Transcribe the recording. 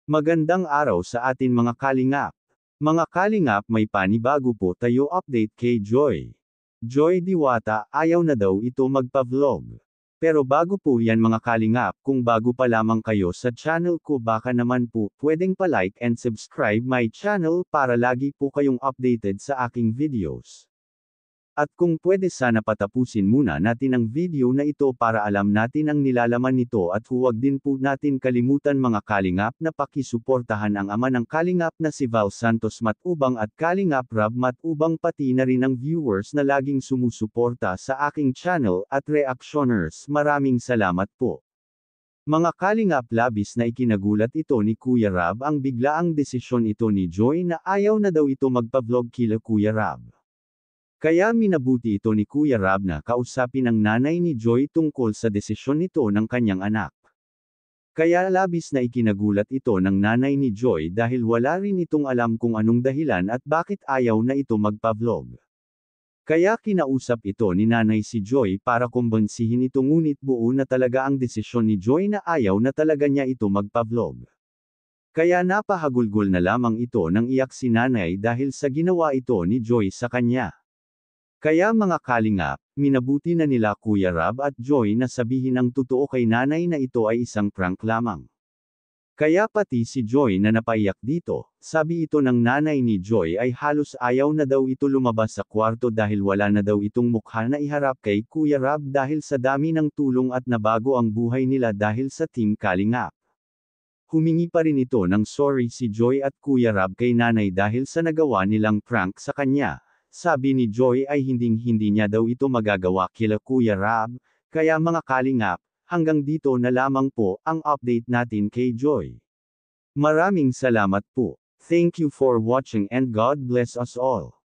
Magandang araw sa atin mga kalingap. Mga kalingap, may panibago po tayo update kay Joy. Joy Diwata, ayaw na daw ito magpa-vlog. Pero bago po yan mga kalingap, kung bago pa lamang kayo sa channel ko, baka naman po pwedeng pa-like and subscribe my channel para lagi po kayong updated sa aking videos. At kung pwede, sana patapusin muna natin ang video na ito para alam natin ang nilalaman nito, at huwag din po natin kalimutan mga kalingap na pakisuportahan ang ama ng kalingap na si Val Santos Matubang at Kalingap Rab Matubang, pati na rin ang viewers na laging sumusuporta sa aking channel at reactioners. Maraming salamat po. Mga kalingap, labis na ikinagulat ito ni Kuya Rab ang biglaang desisyon ito ni Joy na ayaw na daw ito magpa-vlog kila Kuya Rab. Kaya minabuti ito ni Kuya Rab na kausapin ang nanay ni Joy tungkol sa desisyon nito ng kanyang anak. Kaya labis na ikinagulat ito ng nanay ni Joy dahil wala rin itong alam kung anong dahilan at bakit ayaw na ito magpa-vlog. Kaya kinausap ito ni nanay si Joy para kumbansihin ito, ngunit buo na talaga ang desisyon ni Joy na ayaw na talaga niya ito magpa-vlog. Kaya napahagulgol na lamang ito ng iyak si nanay dahil sa ginawa ito ni Joy sa kanya. Kaya mga kalingap, minabuti na nila Kuya Rab at Joy na sabihin ang totoo kay nanay na ito ay isang prank lamang. Kaya pati si Joy na napaiyak dito. Sabi ito ng nanay ni Joy ay halos ayaw na daw ito lumabas sa kwarto dahil wala na daw itong mukha na iharap kay Kuya Rab dahil sa dami ng tulong at nabago ang buhay nila dahil sa Team Kalingap. Humingi pa rin ito ng sorry si Joy at Kuya Rab kay nanay dahil sa nagawa nilang prank sa kanya. Sabi ni Joy ay hindi niya daw ito magagawa kila Kuya Rab. Kaya mga kalingap, hanggang dito na lamang po ang update natin kay Joy. Maraming salamat po. Thank you for watching and God bless us all.